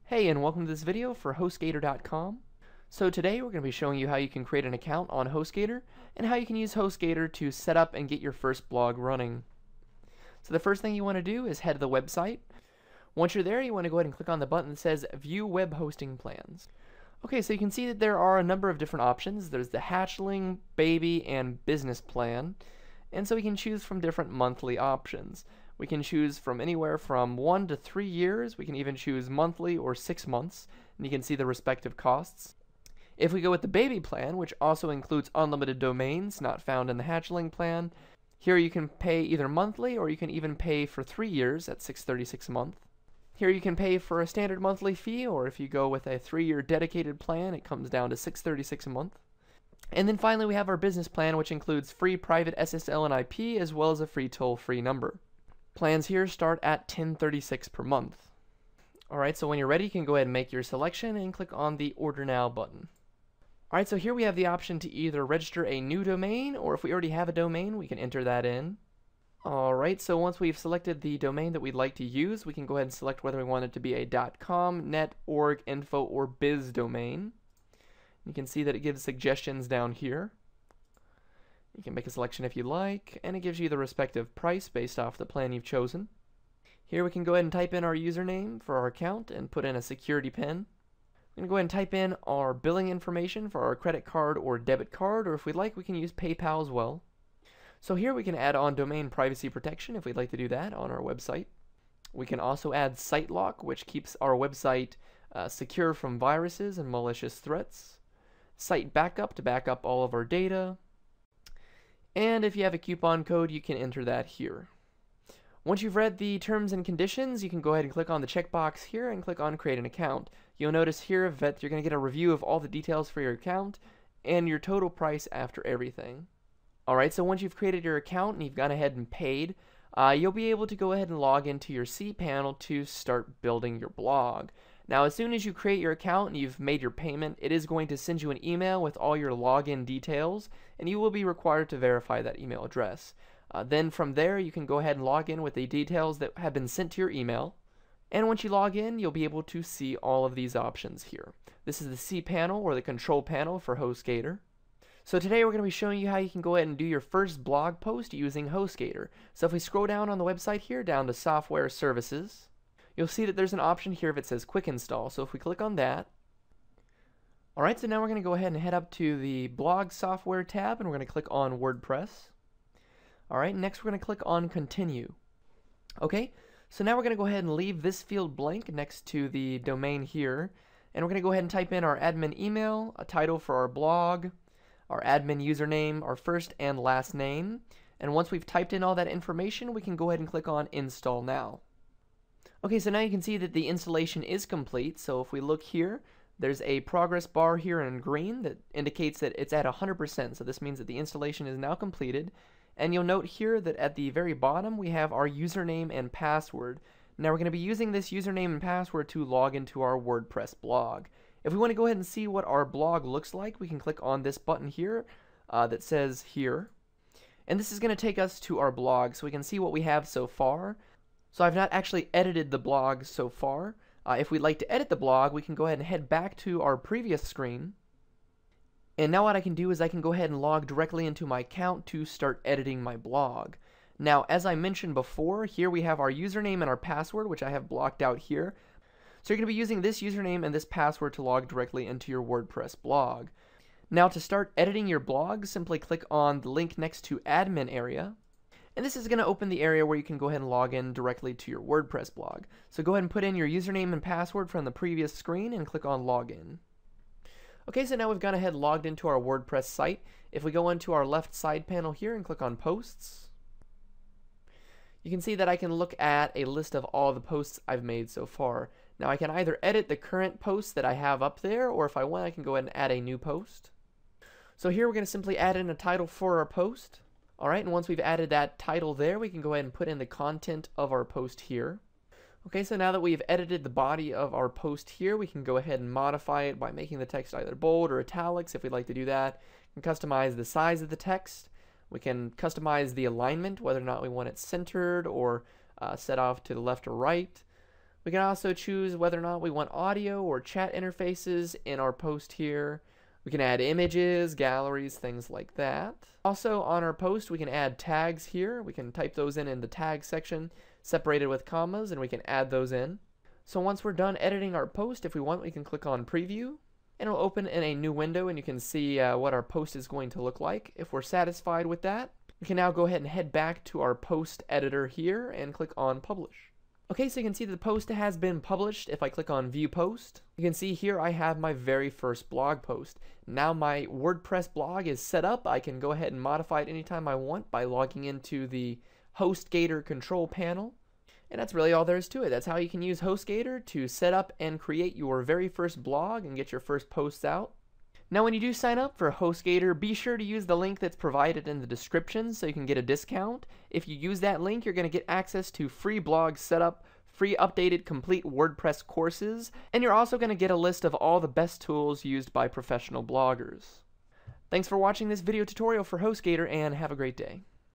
Hey, and welcome to this video for HostGator.com. So today we're going to be showing you how you can create an account on HostGator and how you can use HostGator to set up and get your first blog running. So the first thing you want to do is head to the website. Once you're there, you want to go ahead and click on the button that says View Web Hosting Plans. Okay, so you can see that there are a number of different options. There's the Hatchling, Baby, and Business plan. And so we can choose from different monthly options. We can choose from anywhere from 1 to 3 years. We can even choose monthly or 6 months, and you can see the respective costs. If we go with the Baby plan, which also includes unlimited domains not found in the Hatchling plan, here you can pay either monthly or you can even pay for 3 years at $6.36 a month. Here you can pay for a standard monthly fee, or if you go with a 3-year dedicated plan, it comes down to $6.36 a month. And then finally we have our Business plan, which includes free private SSL and IP as well as a free toll-free number. Plans here start at $10.36 per month. Alright, so when you're ready, you can go ahead and make your selection and click on the Order Now button. Alright, so here we have the option to either register a new domain, or if we already have a domain, we can enter that in. Alright, so once we've selected the domain that we'd like to use, we can go ahead and select whether we want it to be a .com, net, org, info, or biz domain. You can see that it gives suggestions down here. You can make a selection if you like, and it gives you the respective price based off the plan you've chosen. Here we can go ahead and type in our username for our account and put in a security pin. We're going to go ahead and type in our billing information for our credit card or debit card, or if we'd like, we can use PayPal as well. So here we can add on domain privacy protection if we'd like to do that on our website. We can also add site lock, which keeps our website secure from viruses and malicious threats. Site backup to back up all of our data. And if you have a coupon code, you can enter that here. Once you've read the terms and conditions, you can go ahead and click on the checkbox here and click on Create an Account. You'll notice here that you're going to get a review of all the details for your account and your total price after everything. Alright, so once you've created your account and you've gone ahead and paid, you'll be able to go ahead and log into your cPanel to start building your blog. Now, as soon as you create your account and you've made your payment, it is going to send you an email with all your login details, and you will be required to verify that email address. Then from there, you can go ahead and log in with the details that have been sent to your email. And once you log in, you'll be able to see all of these options here. This is the cPanel, or the control panel for HostGator. So today we're going to be showing you how you can go ahead and do your first blog post using HostGator. So if we scroll down on the website here, down to Software Services, you'll see that there's an option here that says Quick Install. So if we click on that, alright, so now we're going to go ahead and head up to the Blog Software tab, and we're going to click on WordPress. Alright, next we're going to click on Continue. Okay, so now we're going to go ahead and leave this field blank next to the domain here, and we're going to go ahead and type in our admin email, a title for our blog, our admin username, our first and last name, and once we've typed in all that information, we can go ahead and click on Install Now. Okay, so now you can see that the installation is complete. So if we look here, there's a progress bar here in green that indicates that it's at 100%. So this means that the installation is now completed. And you'll note here that at the very bottom we have our username and password. Now we're going to be using this username and password to log into our WordPress blog. If we want to go ahead and see what our blog looks like, we can click on this button here that says Here. And this is going to take us to our blog so we can see what we have so far. So I've not actually edited the blog so far. If we'd like to edit the blog, we can go ahead and head back to our previous screen. And now what I can do is I can go ahead and log directly into my account to start editing my blog. Now, as I mentioned before, here we have our username and our password, which I have blocked out here. So you're going to be using this username and this password to log directly into your WordPress blog. Now, to start editing your blog, simply click on the link next to Admin Area. And this is going to open the area where you can go ahead and log in directly to your WordPress blog. So go ahead and put in your username and password from the previous screen and click on Login. Okay, so now we've gone ahead and logged into our WordPress site. If we go into our left side panel here and click on Posts, you can see that I can look at a list of all the posts I've made so far. Now I can either edit the current posts that I have up there, or if I want, I can go ahead and add a new post. So here we're going to simply add in a title for our post. Alright, and once we've added that title there, we can go ahead and put in the content of our post here. Okay, so now that we've edited the body of our post here, we can go ahead and modify it by making the text either bold or italics if we'd like to do that. We can customize the size of the text. We can customize the alignment, whether or not we want it centered or set off to the left or right. We can also choose whether or not we want audio or chat interfaces in our post here. We can add images, galleries, things like that. Also on our post we can add tags here. We can type those in the tag section separated with commas, and we can add those in. So once we're done editing our post, if we want, we can click on preview and it'll open in a new window and you can see what our post is going to look like. If we're satisfied with that, we can now go ahead and head back to our post editor here and click on publish. Okay, so you can see that the post has been published. If I click on View Post, you can see here I have my very first blog post. Now my WordPress blog is set up. I can go ahead and modify it anytime I want by logging into the HostGator control panel. And that's really all there is to it. That's how you can use HostGator to set up and create your very first blog and get your first posts out. Now when you do sign up for HostGator, be sure to use the link that's provided in the description so you can get a discount. If you use that link, you're going to get access to free blog setup, free updated complete WordPress courses, and you're also going to get a list of all the best tools used by professional bloggers. Thanks for watching this video tutorial for HostGator, and have a great day.